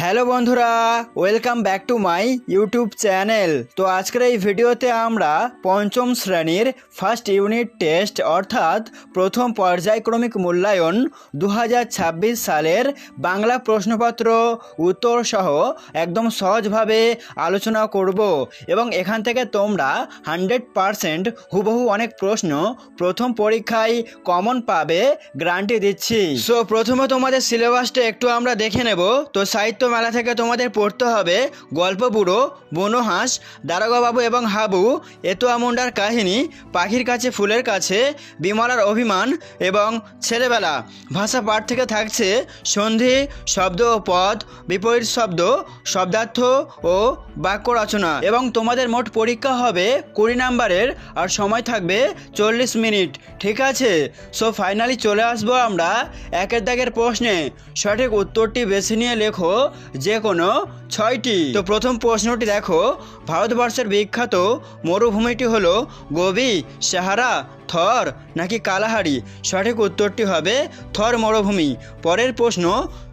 Hello বন্ধুরা, welcome back to my YouTube channel. তো আজকের এই ভিডিওতে আমরা পঞ্চম শ্রেণীর ফার্স্ট ইউনিট টেস্ট অর্থাৎ প্রথম পর্যায়ক্রমিক মূল্যায়ন 2026 সালের বাংলা প্রশ্নপত্র উত্তর সহ একদম সহজভাবে আলোচনা করব এবং এখান থেকে তোমরা 100% হুবহু অনেক প্রশ্ন প্রথম পরীক্ষায় কমন পাবে, গ্যারান্টি দিচ্ছি। সো প্রথমে তোমাদের সিলেবাসটা একটু আমরা দেখে নেব। তো সাহিত্য মেলা থেকে তোমাদের পড়তে হবে গল্প বুড়ো, বনহাঁস, দারোগাবাবু এবং হাবু, এতুয়া মুন্ডার কাহিনী, পাখির কাছে ফুলের কাছে, বিমলার অভিমান এবং ছেলেবেলা। ভাষা পাঠ থেকে থাকছে সন্ধি, শব্দ ও পদ, বিপরীত শব্দ, শব্দার্থ ও বাক্য রচনা। এবং তোমাদের মোট পরীক্ষা হবে 20 নাম্বারের আর সময় থাকবে 40 মিনিট। ঠিক আছে, সো ফাইনালি চলে আসবো আমরা একের দাগের প্রশ্নে। সঠিক উত্তরটি বেছে নিয়ে লেখো যে কোনো 6টি। তো প্রথম প্রশ্নটি দেখো, ভারতবর্ষের বিখ্যাত মরুভূমিটি হলো গোবি, সাহারা, থর নাকি কালাহারি? সঠিক উত্তরটি হবে থর মরুভূমি। পরের প্রশ্ন,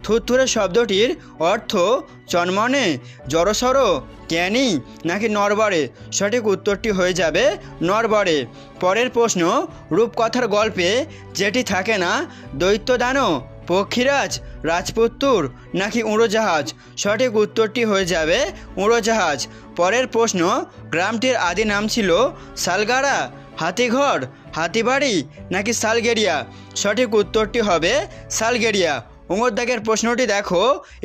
থুরথুরে শব্দটির অর্থ চনমনে, জড়সড়, জ্ঞানী নাকি নরবরে? সঠিক উত্তরটি হয়ে যাবে নরবরে। পরের প্রশ্ন, রূপকথার গল্পে যেটি থাকে না, দৈত্যদানব, পক্ষীরাজ, রাজপুত্তুর নাকি উড়োজাহাজ? সঠিক উত্তরটি হয়ে যাবে উড়োজাহাজ। পরের প্রশ্ন, গ্রামটির আদি নাম ছিল শালগাড়া, হাতিঘর, হাতিবাড়ি নাকি শালগেরিয়া? সঠিক উত্তরটি হবে শালগেরিয়া। দাগের প্রশ্নটি দেখো,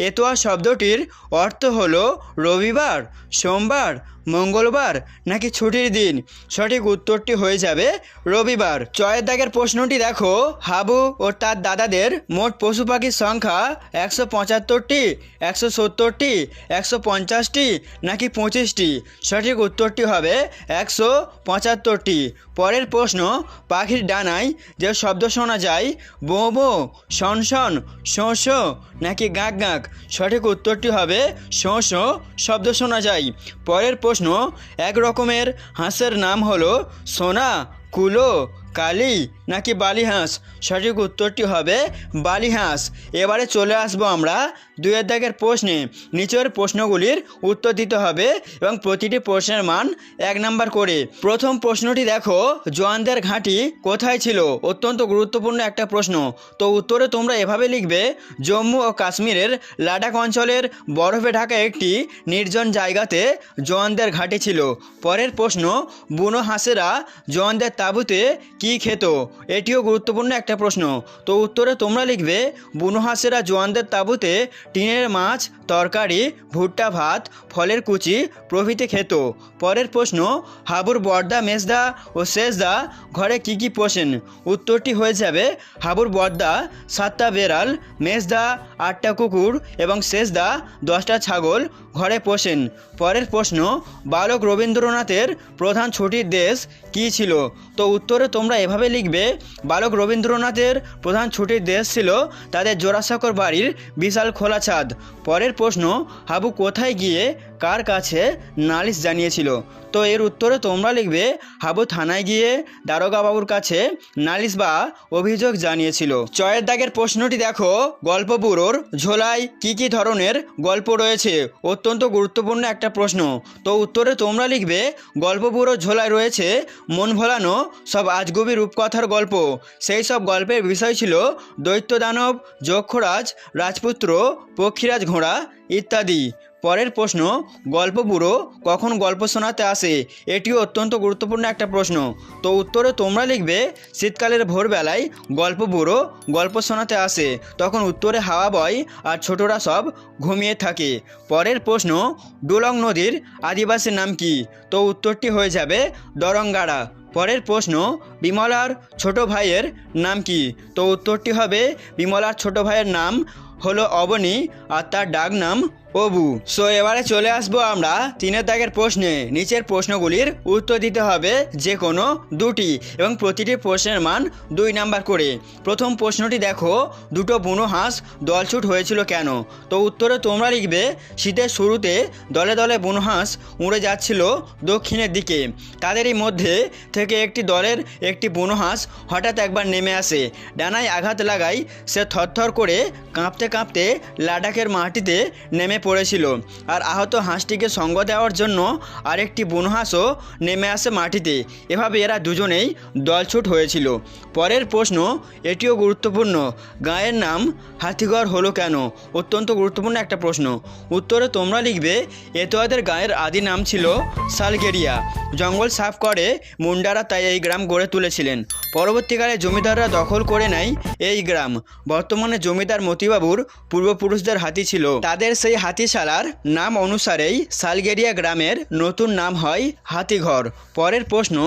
এতোয়া শব্দটির অর্থ হলো রবিবার, সোমবার, মঙ্গলবার নাকি ছুটির দিন? সঠিক উত্তরটি হয়ে যাবে রবিবার। দাগের প্রশ্নটি দেখো, হাবু ও তার দাদাদের মোট পশু পাখির সংখ্যা 175টি, 170টি, 150টি নাকি 25টি? সঠিক উত্তরটি হবে 175টি। পরের প্রশ্ন, পাখির ডানায় যে শব্দ শোনা যায়, বো বো, শন শন, শোঁ শোঁ নাকি গাঁক গাঁক? সঠিক উত্তরটি হবে শোঁ শোঁ শব্দ শোনা যায়। পরের প্রশ্ন, এক রকমের হাঁসের নাম হলো সোনা, কুলো, কালি নাকি বালিহাঁস? সঠিক উত্তরটি হবে বালিহাঁস। এবারে চলে আসবো আমরা 2 দাগের প্রশ্নে। নিচের প্রশ্নগুলির উত্তর দিতে হবে এবং প্রতিটি প্রশ্নের মান 1 নাম্বার করে। প্রথম প্রশ্নটি দেখো, জোয়ানদের ঘাঁটি কোথায় ছিল? অত্যন্ত গুরুত্বপূর্ণ একটা প্রশ্ন। তো উত্তরে তোমরা এভাবে লিখবে, জম্মু ও কাশ্মীরের লাদাখ অঞ্চলের বরফে ঢাকা একটি নির্জন জায়গাতে জোয়ানদের ঘাঁটি ছিল। পরের প্রশ্ন, বুনো হাঁসেরা জোয়ানদের তাঁবুতে কি খেত? এটিও গুরুত্বপূর্ণ একটা প্রশ্ন। তো উত্তরে তোমরা লিখবে, বুনো হাঁসেরা জোয়ানদের তাঁবুতে টিনের মাছ, তরকারি, ভুট্টা ভাত, ফলের কুচি প্রভৃতি খেত। পরের প্রশ্ন, হাবুর বড়দা, মেজদা ও শেষদা ঘরে কি কি পোষেন? উত্তরটি হয়ে যাবে, হাবুর বড়দা 7টা বেড়াল, মেজদা 8টা কুকুর এবং শেষদা 10টা ছাগল ঘরে পোষেন। পরের প্রশ্ন, বালক রবীন্দ্রনাথের প্রধান ছুটির দেশ কী ছিল? তো উত্তরে তোমরা এভাবে লিখবে, বালক রবীন্দ্রনাথের প্রধান ছুটির দেশ ছিল তাদের জোড়াসাঁকোর বাড়ির বিশাল খোলা ছাদ। পরের প্রশ্ন, হাবু কোথায় গিয়ে কার কাছে নালিশ জানিয়েছিল? তো এর উত্তরে তোমরা লিখবে, হাবু থানায় গিয়ে দারোগাবাবুর কাছে নালিশ বা অভিযোগ জানিয়েছিল। দাগের প্রশ্নটি দেখো, গল্প বুড়োর ঝোলায় কি কি ধরনের গল্প রয়েছে? অত্যন্ত গুরুত্বপূর্ণ একটা প্রশ্ন। তো উত্তরে তোমরা লিখবে, গল্প বুড়োর ঝোলায় রয়েছে মন ভোলানো সব আজগুবি রূপকথার গল্প। সেই সব গল্পের বিষয় ছিল দৈত্যদানব, যক্ষরাজ, রাজপুত্র, পক্ষীরাজ ঘোড়া ইত্যাদি। পরের প্রশ্ন, গল্প বুড়ো কখন গল্প শোনাতে আসে? এটিও অত্যন্ত গুরুত্বপূর্ণ একটা প্রশ্ন। তো উত্তরে তোমরা লিখবে, শীতকালের ভোরবেলায় গল্প বুড়ো গল্প শোনাতে আসে। তখন উত্তরে হাওয়া বয় আর ছোটরা সব ঘুমিয়ে থাকে। পরের প্রশ্ন, ডুলং নদীর আদিবাসীর নাম কি? তো উত্তরটি হয়ে যাবে দরঙ্গাড়া। পরের প্রশ্ন, বিমলার ছোট ভাইয়ের নাম কি? তো উত্তরটি হবে, বিমলার ছোট ভাইয়ের নাম হলো অবনী আর তার ডাক নাম অবু। সো এবারে চলে আসবো আমরা 3 দাগের প্রশ্নে। নিচের প্রশ্নগুলির উত্তর দিতে হবে যে কোনো 2টি এবং প্রতিটি প্রশ্নের মান 2 নাম্বার করে। প্রথম প্রশ্নটি দেখো, দুটো বুনো হাঁস দলছুট হয়েছিল কেন? তো উত্তরে তোমরা লিখবে, শীতের শুরুতে দলে দলে বুনো হাঁস উড়ে যাচ্ছিল দক্ষিণের দিকে। তাদেরই মধ্যে থেকে একটি দলের একটি বুনো হাঁস হঠাৎ একবার নেমে আসে। ডানায় আঘাত লাগায় সে থরথর করে কাঁপতে কাঁপতে লাদাখের মাটিতে নেমে নেমে পড়েছিল, আর আহত হাঁসটিকে সঙ্গ দেওয়ার জন্য আরেকটি বুনো হাঁসও নেমে আসে মাটিতে। এভাবে এরা দুজনেই দলছুট হয়েছিল। পরের প্রশ্ন, এটিও গুরুত্বপূর্ণ, গাঁয়ের নাম হাতিঘর হলো কেন? অত্যন্ত গুরুত্বপূর্ণ একটা প্রশ্ন। উত্তরে তোমরা লিখবে, এতোয়াদের গাঁয়ের আদি নাম ছিল সালগেরিয়া। জঙ্গল সাফ করে মুন্ডারা তাই এই গ্রাম গড়ে তুলেছিলেন। পরবর্তীকালে জমিদাররা দখল করে নেয় এই গ্রাম। বর্তমানে জমিদার মতিবাবুর পূর্বপুরুষদের হাতি ছিল, তাদের সেই হাতিশালার নাম অনুসারেই সালগেরিয়া গ্রামের নতুন নাম হয় হাতিঘর। পরের প্রশ্ন,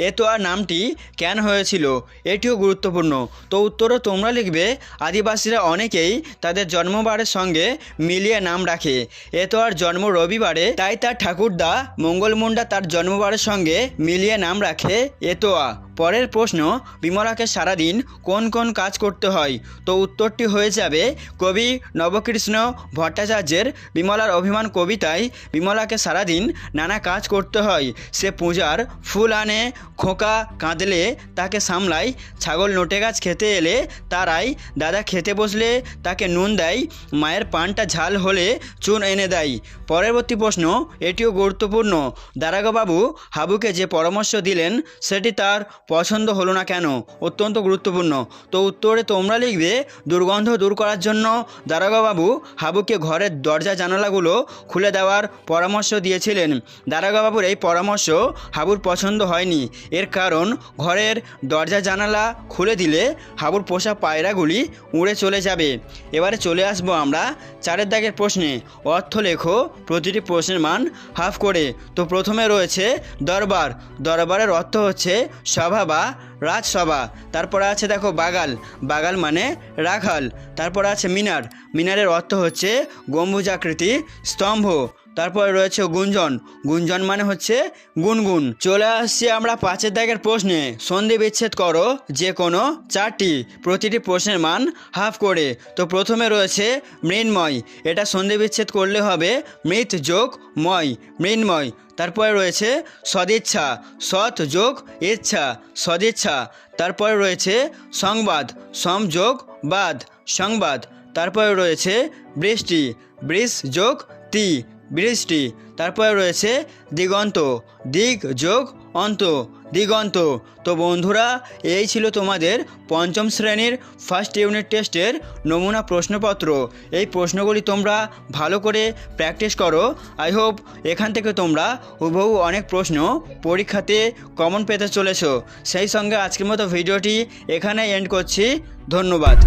এতোয়া নামটি কেন হয়েছিল? এটিও গুরুত্বপূর্ণ। তো উত্তরও তোমরা লিখবে, আদিবাসীরা অনেকেই তাদের জন্মবারের সঙ্গে মিলিয়ে নাম রাখে। এতোয়ার জন্ম রবিবারে, তাই তার ঠাকুরদা মঙ্গল মুন্ডা তার জন্মবারের সঙ্গে মিলিয়ে নাম রাখে এতোয়া। পরের প্রশ্ন, বিমলাকে সারাদিন কোন কোন কাজ করতে হয়? তো উত্তরটি হয়ে যাবে কবি নবকৃষ্ণ ভট্টাচার্যের বিমলার অভিমান কবিতায় বিমলাকে সারাদিন নানা কাজ করতে হয়। সে পূজার ফুল আনে, খোকা কাঁদলে তাকে সামলায়, ছাগল নোটে গাছ খেতে এলে তারাই, দাদা খেতে বসলে তাকে নুন দেয়, মায়ের পানটা ঝাল হলে চুন এনে দেয়। পরবর্তী প্রশ্ন, এটিও গুরুত্বপূর্ণ, দারোগাবাবু হাবুকে যে পরামর্শ দিলেন সেটি তার পছন্দ হলো না কেন? অত্যন্ত গুরুত্বপূর্ণ। তো উত্তরে তোমরা লিখবে, দুর্গন্ধ দূর করার জন্য দারোগাবাবু হাবুকে ঘরের দরজা জানালাগুলো খুলে দেওয়ার পরামর্শ দিয়েছিলেন। দারোগাবাবুর এই পরামর্শ হাবুর পছন্দ হয়নি। এর কারণ, ঘরের দরজা জানালা খুলে দিলে হাবুর পোষা পায়রাগুলি উড়ে চলে যাবে। এবারে চলে আসবো আমরা 4 দাগের প্রশ্নে। অর্থ লেখো, প্রতিটি প্রশ্নের মান হাফ করে। তো প্রথমে রয়েছে দরবার। দরবারের অর্থ হচ্ছে সভা বা রাজসভা। তারপরে আছে দেখো বাগাল। বাগাল মানে রাখাল। তারপরে আছে মিনার। মিনারের অর্থ হচ্ছে গম্বুজাকৃতি স্তম্ভ। তারপরে রয়েছে গুঞ্জন। গুঞ্জন মানে হচ্ছে গুনগুন। চলে আসছি আমরা 5 দাগের প্রশ্নে। সন্ধি বিচ্ছেদ করো যে কোনো 4টি। প্রতিটি প্রশ্নের মান হাফ করে। তো প্রথমে রয়েছে মৃন্ময়। এটা সন্ধি বিচ্ছেদ করলে হবে মৃৎ যোগ ময়, মৃন্ময়। তারপরে রয়েছে সদিচ্ছা। সৎ যোগ ইচ্ছা, সদিচ্ছা। তারপরে রয়েছে সংবাদ। সম যোগ বাদ, সংবাদ। তারপরে রয়েছে বৃষ্টি। বৃষ যোগ তি, বৃষ্টি। তারপরে রয়েছে দিগন্ত। দিগ যোগ অন্ত, দিগন্ত। তো বন্ধুরা, এই ছিল তোমাদের 5ম শ্রেণীর ফার্স্ট ইউনিট টেস্টের নমুনা প্রশ্নপত্র। এই প্রশ্নগুলি তোমরা ভালো করে প্র্যাকটিস করো। আই হোপ এখান থেকে তোমরা হুবহু অনেক প্রশ্ন পরীক্ষাতে কমন পেতে চলেছো। সেই সঙ্গে আজকের মতো ভিডিওটি এখানে এন্ড করছি। ধন্যবাদ।